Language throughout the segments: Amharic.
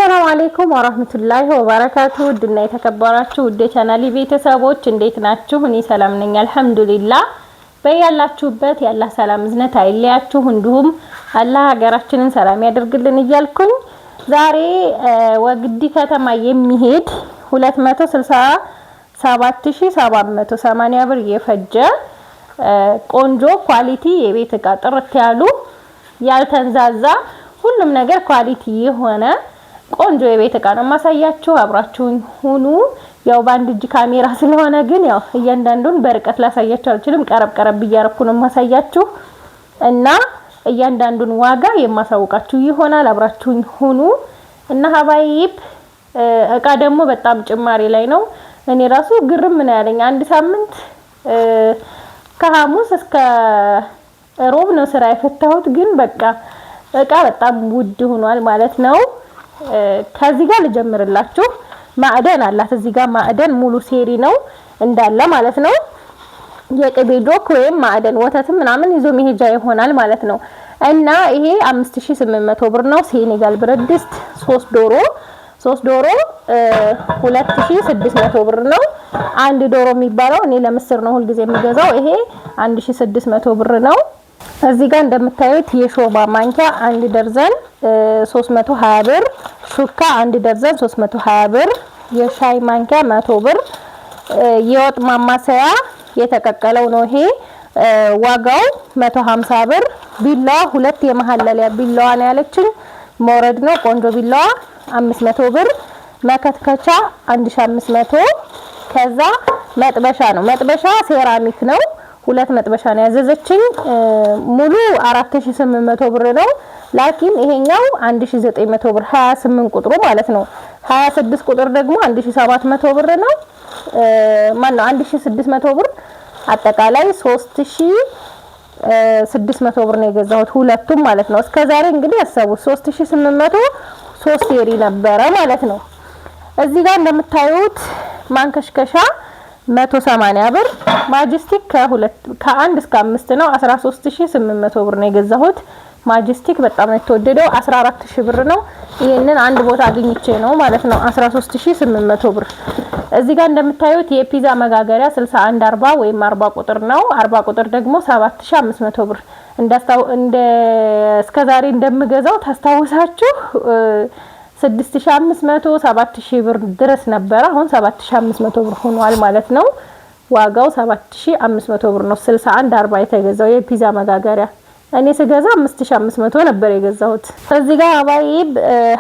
አሰላሙ አለይኩም ወራህመቱላሂ ወበረካቱ ድና የተከበራችሁ ውድ ቻናሊ ቤተሰቦች እንዴት ናችሁ? እኔ ሰላም ነኝ አልሐምዱሊላህ። በያላችሁበት ያላህ ሰላም እዝነት አይለያችሁ፣ እንዲሁም አላህ ሀገራችንን ሰላም ያደርግልን እያልኩኝ ዛሬ ወግዲ ከተማ የሚሄድ 267780 ብር የፈጀ ቆንጆ ኳሊቲ የቤት እቃ ጥርት ያሉ ያልተንዛዛ ሁሉም ነገር ኳሊቲ የሆነ ቆንጆ የቤት እቃ ነው ማሳያችሁ። አብራችሁን ሁኑ። ያው ባንድ እጅ ካሜራ ስለሆነ ግን ያው እያንዳንዱን በርቀት ላሳያችሁ አልችልም። ቀረብ እያረኩ ነው ማሳያችሁ እና እያንዳንዱን ዋጋ የማሳውቃችሁ ይሆናል። አብራችሁን ሁኑ እና ሀባይብ እቃ ደግሞ በጣም ጭማሪ ላይ ነው። እኔ ራሱ ግርም ምን ያለኝ አንድ ሳምንት ከሐሙስ እስከ ሮብ ነው ስራ የፈታሁት፣ ግን በቃ እቃ በጣም ውድ ሆኗል ማለት ነው። ከዚህ ጋር ልጀምርላችሁ። ማዕደን አላት እዚህ ጋር ማዕደን ሙሉ ሴሪ ነው እንዳለ ማለት ነው። የቅቤ ጆክ ወይም ማዕደን ወተትም ምናምን ይዞ መሄጃ ይሆናል ማለት ነው። እና ይሄ 5800 ብር ነው። ሴኔጋል ብረት ድስት 3 ዶሮ 2600 ብር ነው። አንድ ዶሮ የሚባለው እኔ ለምስር ነው ሁሉ ጊዜ የሚገዛው። ይሄ 1600 ብር ነው። እዚህ ጋር እንደምታዩት የሾርባ ማንኪያ 1 ደርዘን 320 ብር፣ ሹካ 1 ደርዘን 320 ብር፣ የሻይ ማንኪያ 100 ብር፣ የወጥ ማማሰያ የተቀቀለው ነው ይሄ ዋጋው 150 ብር። ቢላዋ ሁለት የመሐለሊያ ቢላዋ ነው ያለችኝ፣ ሞረድ ነው ቆንጆ ቢላዋ 500 ብር፣ መከትከቻ 1500። ከዛ መጥበሻ ነው፣ መጥበሻ ሴራሚክ ነው። ሁለት መጥበሻ ነው ያዘዘችኝ። ሙሉ 4800 ብር ነው። ላኪን ይሄኛው 1900 ብር 28 ቁጥሩ ማለት ነው። 26 ቁጥር ደግሞ 1700 ብር ነው። ማን ነው 1600 ብር አጠቃላይ 3600 ብር ነው የገዛሁት ሁለቱም ማለት ነው። እስከዛሬ እንግዲህ ያሰቡት 3800 3 ሴሪ ነበረ ማለት ነው። እዚህ ጋር እንደምታዩት ማንከሽከሻ 180 ብር፣ ማጀስቲክ ከ1 እስከ 5 ነው 13800 ብር ነው የገዛሁት። ማጀስቲክ በጣም ነው የተወደደው 14000 ብር ነው። ይሄንን አንድ ቦታ አግኝቼ ነው ማለት ነው 13800 ብር። እዚህ ጋር እንደምታዩት የፒዛ መጋገሪያ 6140 ወይም 40 ቁጥር ነው። 40 ቁጥር ደግሞ 7500 ብር። እንደ እስከዛሬ እንደምገዛው ታስታውሳችሁ 6500 7000 ብር ድረስ ነበር። አሁን 7500 ብር ሆኗል ማለት ነው። ዋጋው 7500 ብር ነው። 6140 የተገዛው የፒዛ መጋገሪያ እኔ ስገዛ 5500 ነበር የገዛሁት። እዚህ ጋር አባይብ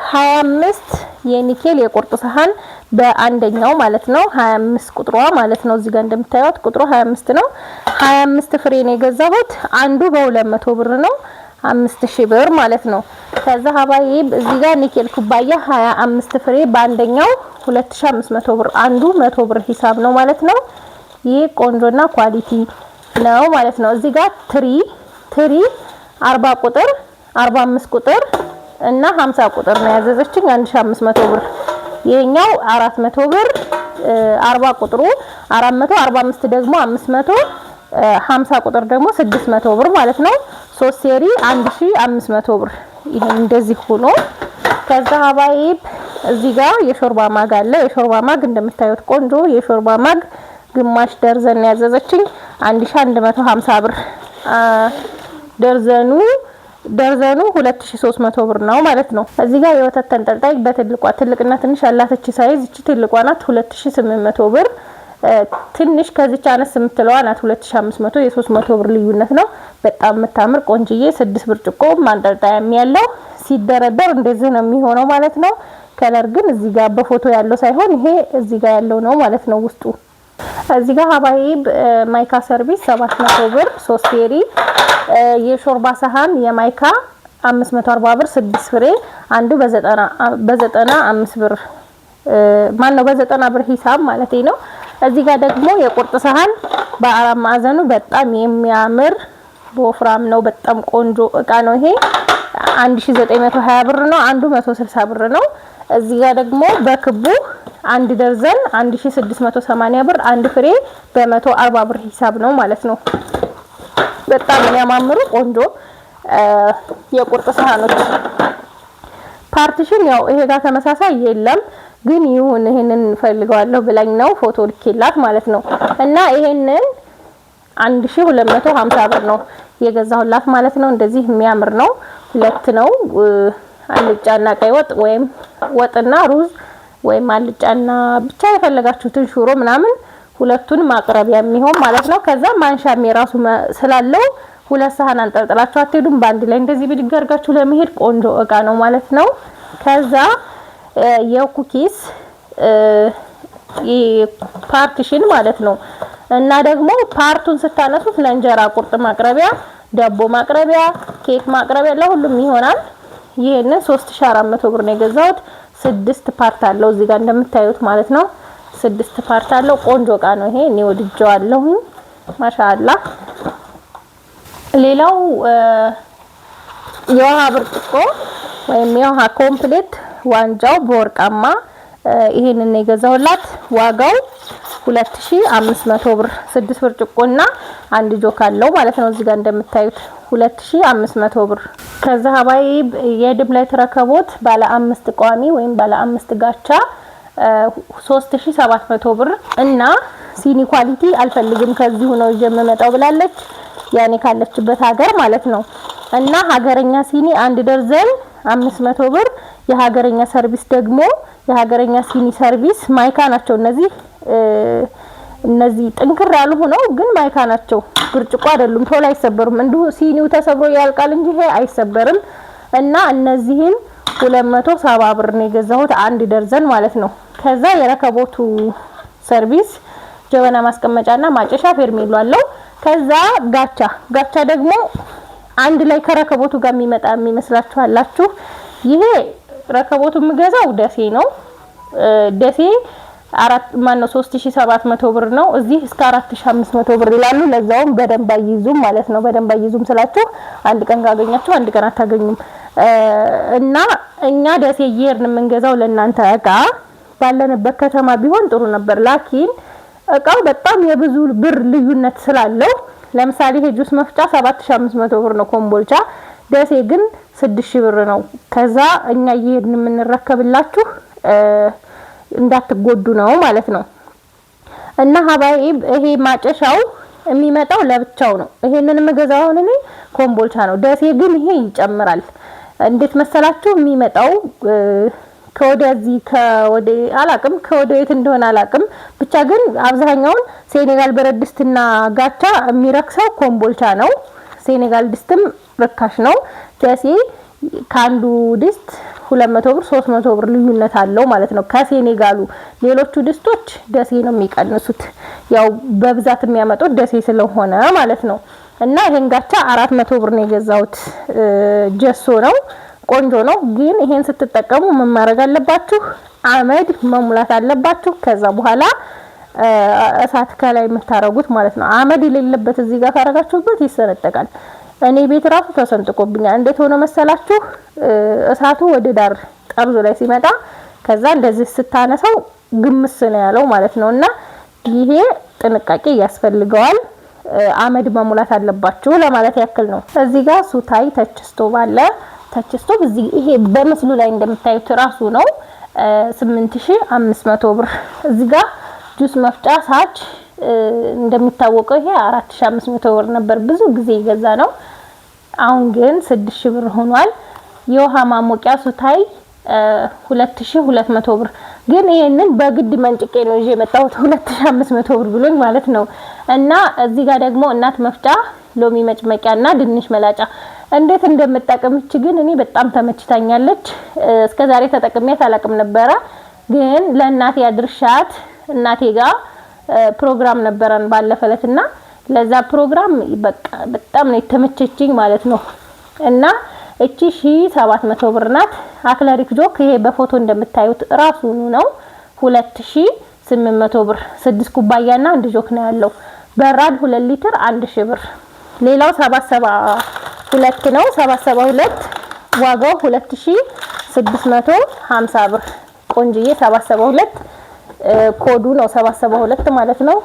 25 የኒኬል የቁርጥ ሰሃን በአንደኛው ማለት ነው 25 ቁጥሯ ማለት ነው። እዚህ ጋር እንደምታዩት ቁጥሩ 25 ነው። 25 ፍሬ ነው የገዛሁት። አንዱ በ200 ብር ነው 5000 ብር ማለት ነው። ከዛ ሀባይብ እዚህ ጋር ኒኬል ኩባያ 25 ፍሬ በአንደኛው 2500 ብር፣ አንዱ 100 ብር ሂሳብ ነው ማለት ነው። ይህ ቆንጆና ኳሊቲ ነው ማለት ነው። እዚህ ጋር ትሪ 40 ቁጥር 45 ቁጥር እና 50 ቁጥር ነው ያዘዘችኝ 1500 ብር። ይሄኛው 400 ብር 40 ቁጥሩ 400፣ 45 ደግሞ 500፣ 50 ቁጥር ደግሞ 600 ብር ማለት ነው። 3 ሴሪ 1500 ብር። ይሄ እንደዚህ ሆኖ ከዛ ሀባይብ እዚህ ጋር የሾርባ ማግ አለ። የሾርባ ማግ እንደምታዩት ቆንጆ የሾርባ ማግ ግማሽ ደርዘን ያዘዘችኝ 1150 ብር። ደርዘኑ 2300 ብር ነው ማለት ነው። እዚህ ጋር የወተት ተንጠልጣይ በትልቋ ትልቅና ትንሽ ያላት እቺ ሳይዝ እቺ ትልቋ ናት 2800 ብር። ትንሽ ከዚች አነስ የምትለዋ ናት 2500። የ300 ብር ልዩነት ነው። በጣም የምታምር ቆንጅዬ 6 ብርጭቆ ማንጠልጣያም ያለው ሲደረደር እንደዚህ ነው የሚሆነው ማለት ነው። ከለር ግን እዚህ ጋር በፎቶ ያለው ሳይሆን ይሄ እዚህ ጋር ያለው ነው ማለት ነው ውስጡ። እዚህ ጋር ሀባይብ ማይካ ሰርቪስ 700 ብር 3 ሴሪ። የሾርባ ሰሃን የማይካ 540 ብር 6 ፍሬ፣ አንዱ በ95 ብር ማን ነው በ90 ብር ሂሳብ ማለት ነው። እዚህ ጋር ደግሞ የቁርጥ ሰሃን በአራት ማዕዘኑ በጣም የሚያምር በወፍራም ነው። በጣም ቆንጆ እቃ ነው ይሄ 1920 ብር ነው። አንዱ 160 ብር ነው። እዚህ ጋር ደግሞ በክቡ 1 ደርዘን 1680 ብር፣ አንድ ፍሬ በ140 ብር ሂሳብ ነው ማለት ነው። በጣም የሚያማምሩ ቆንጆ የቁርጥ ሰሃኖች ፓርቲሽን ያው ይሄ ጋር ተመሳሳይ የለም ግን ይሁን ይሄንን ፈልገዋለሁ ብላኝ ነው ፎቶ ልኬላት ማለት ነው። እና ይሄንን 1250 ብር ነው የገዛሁላት ማለት ነው። እንደዚህ የሚያምር ነው። ሁለት ነው አልጫና ቀይ ወጥ ወይም ወጥና ሩዝ ወይም አልጫና ብቻ የፈለጋችሁትን ሽሮ ምናምን ሁለቱን ማቅረቢያ የሚሆን ማለት ነው። ከዛ ማንሻም የራሱ ስላለው ሁለት ሳህን አንጠልጥላችሁ አትሄዱም። ባንድ ላይ እንደዚህ ብድግ አድርጋችሁ ለመሄድ ቆንጆ እቃ ነው ማለት ነው። ከዛ የኩኪስ ፓርቲሽን ማለት ነው። እና ደግሞ ፓርቱን ስታነሱት ለእንጀራ ቁርጥ ማቅረቢያ፣ ዳቦ ማቅረቢያ፣ ኬክ ማቅረቢያ ለሁሉም ይሆናል። ይሄንን 3400 ብር ነው የገዛሁት። 6 ፓርት አለው እዚህ ጋር እንደምታዩት ማለት ነው። 6 ፓርት አለው። ቆንጆ እቃ ነው ይሄ። እኔ ወድጄዋለሁ ማሻአላ። ሌላው የውሃ ብርጭቆ ወይም የውሃ ኮምፕሌት ዋንጫው በወርቃማ ይሄንን የገዛሁላት ዋጋው 2500 ብር 6 ብርጭቆና አንድ ጆክ አለው ማለት ነው። እዚህ ጋር እንደምታዩት 2500 ብር። ከዛ ሀባይ የድብለት ረከቦት ባለ 5 ቋሚ ወይም ባለ 5 ጋቻ 3700 ብር እና ሲኒ ኳሊቲ አልፈልግም ከዚሁ ነው የምመጣው ብላለች። ያኔ ካለችበት ሀገር ማለት ነው። እና ሀገረኛ ሲኒ አንድ ደርዘን 500 ብር። የሀገረኛ ሰርቪስ ደግሞ የሀገረኛ ሲኒ ሰርቪስ ማይካ ናቸው እነዚህ ጥንክር ያሉ ሆነው ግን ማይካ ናቸው። ብርጭቆ አይደሉም፣ ቶሎ አይሰበሩም። እንዲሁ ሲኒው ተሰብሮ ያልቃል እንጂ ይሄ አይሰበርም። እና እነዚህን 270 ብር ነው የገዛሁት አንድ ደርዘን ማለት ነው። ከዛ የረከቦቱ ሰርቪስ ጀበና ማስቀመጫና ማጨሻ ፌርሜሎ አለው። ከዛ ጋቻ ደግሞ አንድ ላይ ከረከቦቱ ጋር የሚመጣ የሚመስላችኋላችሁ። ይሄ ረከቦቱ የምገዛው ደሴ ነው። ደሴ 3700 ብር ነው። እዚህ እስከ 4500 ብር ይላሉ። ለዛውም በደንብ አይይዙም ማለት ነው። በደንብ አይይዙም ስላችሁ አንድ ቀን ካገኛችሁ አንድ ቀን አታገኙም። እና እኛ ደሴ እየሄድን የምንገዛው ለእናንተ እቃ ባለንበት ከተማ ቢሆን ጥሩ ነበር። ላኪን እቃው በጣም የብዙ ብር ልዩነት ስላለው ለምሳሌ ይሄ ጁስ መፍጫ 7500 ብር ነው ኮምቦልቻ፣ ደሴ ግን 6000 ብር ነው። ከዛ እኛ እየሄድን የምንረከብላችሁ እንዳትጎዱ ነው ማለት ነው። እና ሀባይ ይሄ ማጨሻው የሚመጣው ለብቻው ነው። ይሄንን የምገዛው አሁን እኔ ኮምቦልቻ ነው። ደሴ ግን ይሄ ይጨምራል። እንዴት መሰላችሁ የሚመጣው ከወደዚህ አላቅም ከወደ የት እንደሆነ አላቅም። ብቻ ግን አብዛኛውን ሴኔጋል በረድስትና ጋቻ የሚረክሰው ኮምቦልቻ ነው። ሴኔጋል ድስትም ርካሽ ነው። ደሴ ካንዱ ድስት 200 ብር 300 ብር ልዩነት አለው ማለት ነው ከሴኔጋሉ። ሌሎቹ ድስቶች ደሴ ነው የሚቀንሱት፣ ያው በብዛት የሚያመጡት ደሴ ስለሆነ ማለት ነው። እና ይሄን ጋቻ 400 ብር ነው የገዛሁት። ጀሶ ነው፣ ቆንጆ ነው። ግን ይሄን ስትጠቀሙ ምን ማድረግ አለባችሁ? አመድ መሙላት አለባችሁ። ከዛ በኋላ እሳት ከላይ የምታረጉት ማለት ነው። አመድ የሌለበት እዚህ ጋር ታረጋችሁበት ይሰነጠቃል። እኔ ቤት ራሱ ተሰንጥቆብኛል። እንዴት ሆነ መሰላችሁ? እሳቱ ወደ ዳር ጠርዙ ላይ ሲመጣ ከዛ እንደዚህ ስታነሳው ግምስ ነው ያለው ማለት ነው። እና ይሄ ጥንቃቄ ያስፈልገዋል። አመድ መሙላት አለባችሁ ለማለት ያክል ነው። እዚህ ጋር ሱታይ ተች ስቶቭ አለ። ተች ስቶቭ እዚህ ይሄ በምስሉ ላይ እንደምታዩት ራሱ ነው 8500 ብር። እዚህ ጋር ጁስ መፍጫ ሳች እንደሚታወቀው ይሄ 4500 ብር ነበር ብዙ ጊዜ ይገዛ ነው። አሁን ግን 6000 ብር ሆኗል። የውሃ ማሞቂያ ሱታይ 2200 ብር። ግን ይሄንን በግድ መንጭቄ ነው ይዤ የመጣሁት 2500 ብር ብሎኝ ማለት ነው። እና እዚህ ጋር ደግሞ እናት መፍጫ፣ ሎሚ መጭመቂያና ድንሽ መላጫ እንዴት እንደምጠቀምች ግን እኔ በጣም ተመችታኛለች። እስከዛሬ ተጠቅሜያት አላቅም ነበረ። ግን ለእናቴ አድርሻት እናቴ ጋር ፕሮግራም ነበረን ባለፈለትና ለዛ ፕሮግራም በቃ በጣም ነው የተመቸችኝ ማለት ነው። እና እቺ 1700 ብር ናት። አክለሪክ ጆክ ይሄ በፎቶ እንደምታዩት ራሱ ነው 2800 ብር። 6 ኩባያና 1 ጆክ ነው ያለው። በራድ 2 ሊትር 1000 ብር። ሌላው 772 ነው። 772 ዋጋው 2650 ብር። ቆንጅዬ 772 ኮዱ ነው 772 ማለት ነው።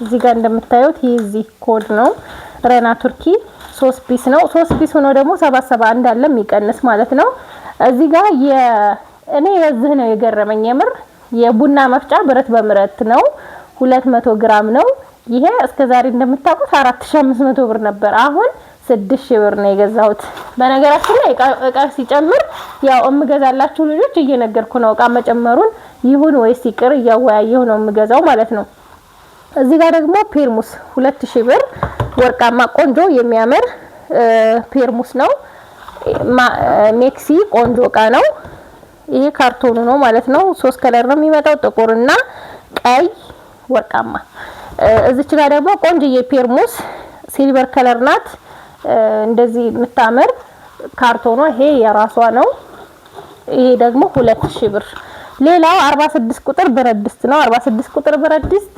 እዚህ ጋር እንደምታዩት ይሄ ኮድ ነው። ረና ቱርኪ 3 ፒስ ነው። 3 ፒስ ሆኖ ደግሞ 77 እንዳለ የሚቀንስ ማለት ነው። እዚህ ጋር እኔ የዚህ ነው የገረመኝ የምር የቡና መፍጫ ብረት በምረት ነው 200 ግራም ነው። ይሄ እስከዛሬ እንደምታውቁት 4500 ብር ነበር። አሁን 6000 ብር ነው የገዛሁት። በነገራችን ላይ እቃ ሲጨምር ያው እምገዛላችሁ ልጆች እየነገርኩ ነው እቃ መጨመሩን ይሁን ወይስ ይቅር እያወያየሁ ነው የምገዛው ማለት ነው። እዚህ ጋር ደግሞ ፔርሙስ 2000 ብር ወርቃማ ቆንጆ የሚያምር ፔርሙስ ነው። ሜክሲ ቆንጆ እቃ ነው። ይሄ ካርቶኑ ነው ማለት ነው። 3 ከለር ነው የሚመጣው ጥቁርና ቀይ ወርቃማ። እዚች ጋር ደግሞ ቆንጆዬ ፔርሙስ ሲልቨር ከለር ናት። እንደዚህ የምታምር ካርቶኗ ይሄ የራሷ ነው። ይሄ ደግሞ 2000 ብር። ሌላው 46 ቁጥር ብረት ድስት ነው። 46 ቁጥር ብረት ድስት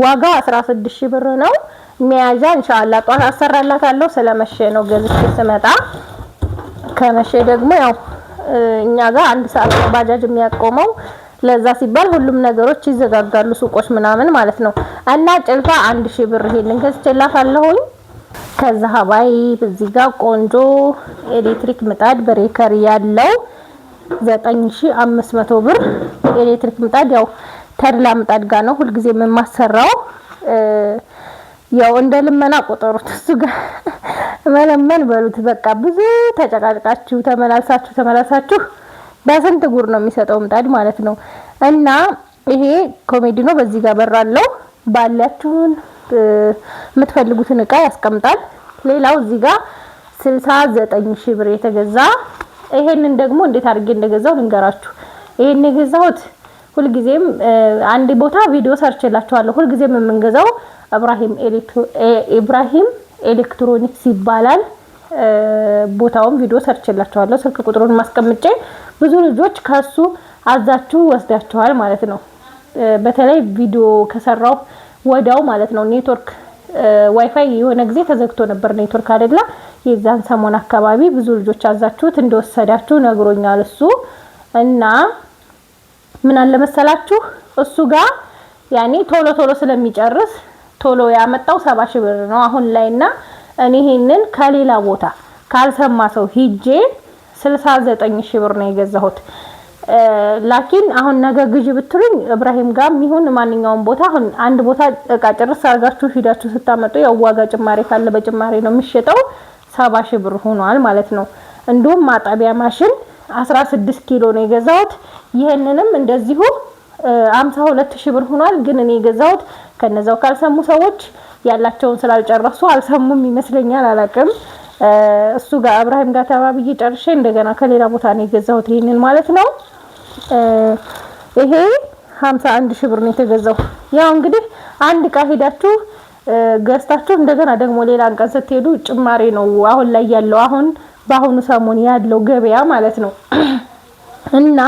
ዋጋው 16000 ብር ነው። መያዣ ኢንሻአላህ ጧት አሰራላታለሁ። ስለመሸ ነው ገዝቼ ስመጣ። ከመሸ ደግሞ ያው እኛ ጋር 1 ሰዓት ነው ባጃጅ የሚያቆመው። ለዛ ሲባል ሁሉም ነገሮች ይዘጋጋሉ ሱቆች ምናምን ማለት ነው። እና ጭልፋ 1000 ብር ይሄንን ገዝቼላታለሁኝ። ከዛ ሀባይ እዚህ ጋር ቆንጆ ኤሌክትሪክ ምጣድ በሬከር ያለው 9500 ብር ኤሌክትሪክ ምጣድ ያው ተድላ ምጣድ ጋር ነው ሁልጊዜ የማሰራው። ያው እንደ ልመና ቆጠሩት እሱ ጋር መለመን በሉት በቃ ብዙ ተጨቃጭቃችሁ ተመላልሳችሁ በስንት ጉር ነው የሚሰጠው ምጣድ ማለት ነው። እና ይሄ ኮሜዲኖ በዚህ ጋር በራለው ባላችሁን የምትፈልጉትን እቃ ያስቀምጣል። ሌላው እዚህ ጋር 69000 ብር የተገዛ ይሄንን ደግሞ እንዴት አድርጌ እንደገዛው ልንገራችሁ። ይሄን የገዛሁት ሁልጊዜም አንድ ቦታ ቪዲዮ ሰርችላችኋለሁ። ሁልጊዜም የምንገዛው ኢብራሂም ኤሌክትሮኒክስ ይባላል። ቦታውን ቪዲዮ ሰርችላችኋለሁ። ስልክ ቁጥሩን ማስቀምጬ ብዙ ልጆች ከሱ አዛችሁ ወስዳችኋል ማለት ነው። በተለይ ቪዲዮ ከሰራው ወዳው ማለት ነው ኔትወርክ ዋይፋይ የሆነ ጊዜ ተዘግቶ ነበር ኔትወርክ አይደለ? የዛን ሰሞን አካባቢ ብዙ ልጆች አዛችሁት እንደወሰዳችሁ ነግሮኛል እሱ። እና ምን አለ መሰላችሁ እሱ ጋር ያኔ ቶሎ ስለሚጨርስ ቶሎ ያመጣው 70000 ብር ነው አሁን ላይና እኔ ይሄንን ከሌላ ቦታ ካልሰማ ሰው ሂጄ 69000 ብር ነው የገዛሁት። ላኪን አሁን ነገ ግዢ ብትሉኝ ኢብራሂም ጋር ይሁን ማንኛውም ቦታ አሁን አንድ ቦታ እቃ ጭርስ አርጋችሁ ሂዳችሁ ስታመጡ ያው ዋጋ ጭማሪ ካለ በጭማሪ ነው የሚሸጠው 70000 ብር ሆኗል ማለት ነው። እንዲሁም ማጣቢያ ማሽን 16 ኪሎ ነው የገዛሁት። ይሄንንም እንደዚሁ 52000 ብር ሆኗል። ግን እኔ የገዛሁት ከነዛው ካልሰሙ ሰዎች ያላቸውን ስላልጨረሱ አልሰሙም ይመስለኛል አላቅም። እሱ ጋር ኢብራሂም ጋር ተባብዬ ጨርሼ እንደገና ከሌላ ቦታ ነው የገዛሁት ይሄንን ማለት ነው። ይሄ 51000 ብር ነው የተገዛው። ያው እንግዲህ አንድ እቃ ሄዳችሁ ገዝታችሁ እንደገና ደግሞ ሌላ ቀን ስትሄዱ ጭማሪ ነው አሁን ላይ ያለው አሁን በአሁኑ ሰሞን ያለው ገበያ ማለት ነው። እና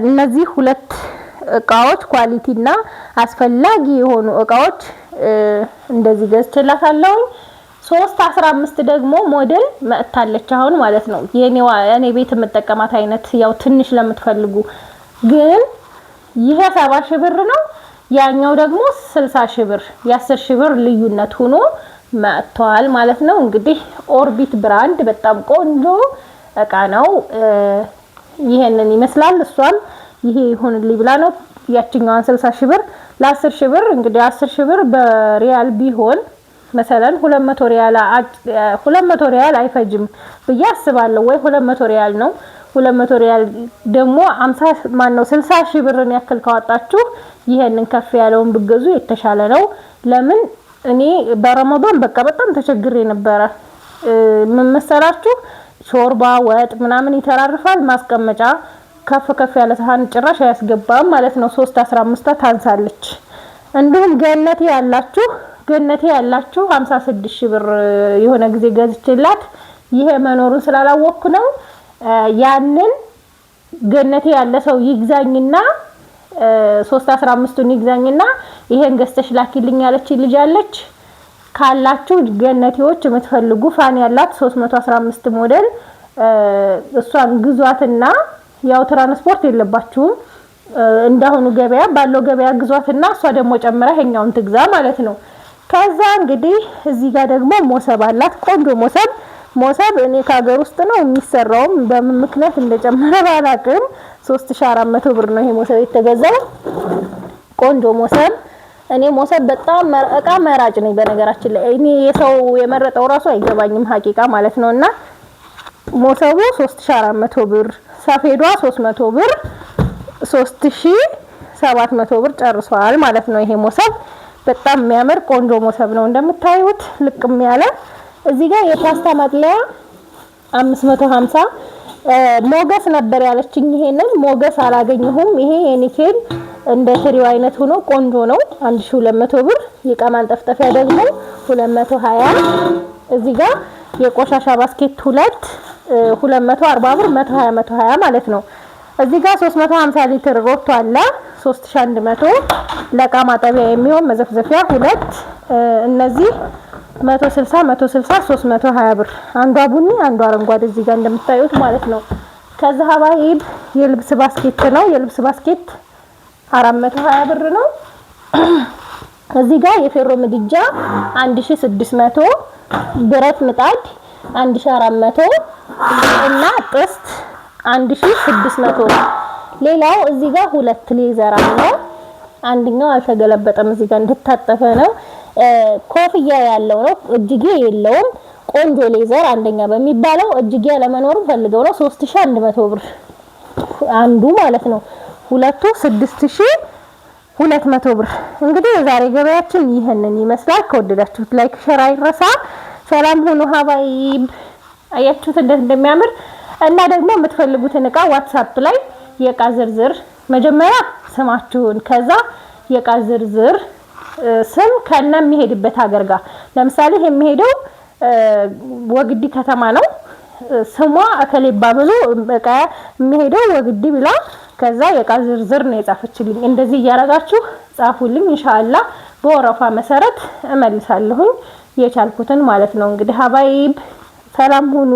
እነዚህ ሁለት እቃዎች ኳሊቲ እና አስፈላጊ የሆኑ እቃዎች እንደዚህ ገዝቼላታለሁ። 315 ደግሞ ሞዴል መጥታለች አሁን ማለት ነው። እኔ ቤት የምጠቀማት አይነት ያው ትንሽ ለምትፈልጉ ግን ይሄ 70000 ብር ነው። ያኛው ደግሞ 60000 ብር የ10000 ብር ልዩነት ሆኖ መጥቷል ማለት ነው። እንግዲህ ኦርቢት ብራንድ በጣም ቆንጆ እቃ ነው። ይሄንን ይመስላል። እሷም ይሄ ይሁንልኝ ብላ ነው ያቺኛዋን 60000 ብር ለ10000 ብር እንግዲህ 10000 ብር በሪያል ቢሆን مثلا 200 ሪያል አይፈጅም ብዬ አስባለሁ። ወይ 200 ሪያል ነው። 200 ሪያል ደግሞ 60000 ብርን ያክል ካወጣችሁ ይሄንን ከፍ ያለውን ብገዙ የተሻለ ነው። ለምን እኔ በረመዳን በቃ በጣም ተቸግሬ ነበረ። ምን መሰላችሁ ሾርባ ወጥ ምናምን ይተራርፋል። ማስቀመጫ ከፍ ያለ ሳህን ጭራሽ አያስገባም ማለት ነው። 315 ታንሳለች። እንዲሁም ገነቴ ያላችሁ 56000 ብር የሆነ ጊዜ ገዝቼላት ይሄ መኖሩን ስላላወቅኩ ነው። ያንን ገነቴ ያለ ሰው ይግዛኝና 315ን ይግዛኝና ይሄን ገዝተሽ ላኪልኝ ያለች ልጅ አለች። ካላችሁ ገነቴዎች የምትፈልጉ ፋን ያላት 315 ሞዴል እሷን ግዟትና ያው ትራንስፖርት የለባችሁም እንዳሁኑ ገበያ ባለው ገበያ ግዟትና እሷ ደግሞ ጨምራ ይሄኛውን ትግዛ ማለት ነው። ከዛ እንግዲህ እዚህ ጋር ደግሞ ሞሰብ አላት። ቆንጆ ሞሰብ ሞሰብ እኔ ከሀገር ውስጥ ነው የሚሰራው በምን ምክንያት እንደጨመረ ባላቅም 3400 ብር ነው ይሄ ሞሰብ የተገዛው ቆንጆ ሞሰብ እኔ ሞሰብ በጣም እቃ መራጭ ነኝ በነገራችን ላይ እኔ የሰው የመረጠው ራሱ አይገባኝም ሐቂቃ ማለት ነውና ሞሰቡ 3400 ብር ሰፌዷ 300 ብር 3700 ብር ጨርሷል ማለት ነው ይሄ ሞሰብ በጣም የሚያምር ቆንጆ ሞሰብ ነው እንደምታዩት ልቅም ያለ እዚህ ጋር የፓስታ ማጥለያ 550 ሞገስ ነበር ያለችኝ ይሄንን ሞገስ አላገኘሁም ይሄ የኒኬል እንደ ትሪው አይነት ሆኖ ቆንጆ ነው 1200 ብር የእቃ ማንጠፍጠፊያ ደግሞ 220 እዚህ ጋር የቆሻሻ ባስኬት 240 ብር 120 ማለት ነው እዚህ ጋር 350 ሊትር ሮቶ አለ 3100 ለእቃ ማጠቢያ የሚሆን መዘፍዘፊያ 2 እነዚህ 160 320 ብር አንዷ ቡኒ አንዷ አረንጓዴ እዚህ ጋር እንደምታዩት ማለት ነው ከዛ ሀባይብ የልብስ ባስኬት ነው የልብስ ባስኬት 420 ብር ነው እዚህ ጋር የፌሮ ምድጃ 1600 ብረት ምጣድ 1400 እና ጥስት 1600 ሌላው እዚህ ጋር ሁለት ሌዘር አለ አንደኛው አልተገለበጠም እዚህ ጋር እንደታጠፈ ነው ኮፍያ ያለው ነው እጅጌ የለውም ቆንጆ ሌዘር አንደኛ በሚባለው እጅጌ ለመኖር ፈልገው ነው 3100 ብር አንዱ ማለት ነው ሁለቱ 6200 ብር እንግዲህ ዛሬ ገበያችን ይሄንን ይመስላል ከወደዳችሁት ላይክ ሼር አይረሳ ሰላም ሁኑ ሀባይብ አያችሁት እንደሚያምር እና ደግሞ የምትፈልጉትን እቃ ዋትስአፕ ላይ የእቃ ዝርዝር መጀመሪያ ስማችሁን ከዛ የእቃ ዝርዝር ስም ከነ የሚሄድበት ሀገር ጋር ለምሳሌ የሚሄደው ወግዲ ከተማ ነው ስሟ አከሌባ ብሎ በቃ የሚሄደው ወግዲ ብላ ከዛ የእቃ ዝርዝር ነው የጻፈችልኝ እንደዚህ ያረጋችሁ ጻፉልኝ ኢንሻአላህ በወረፋ መሰረት እመልሳለሁ የቻልኩትን ማለት ነው እንግዲህ ሀባይብ ሰላም ሁኑ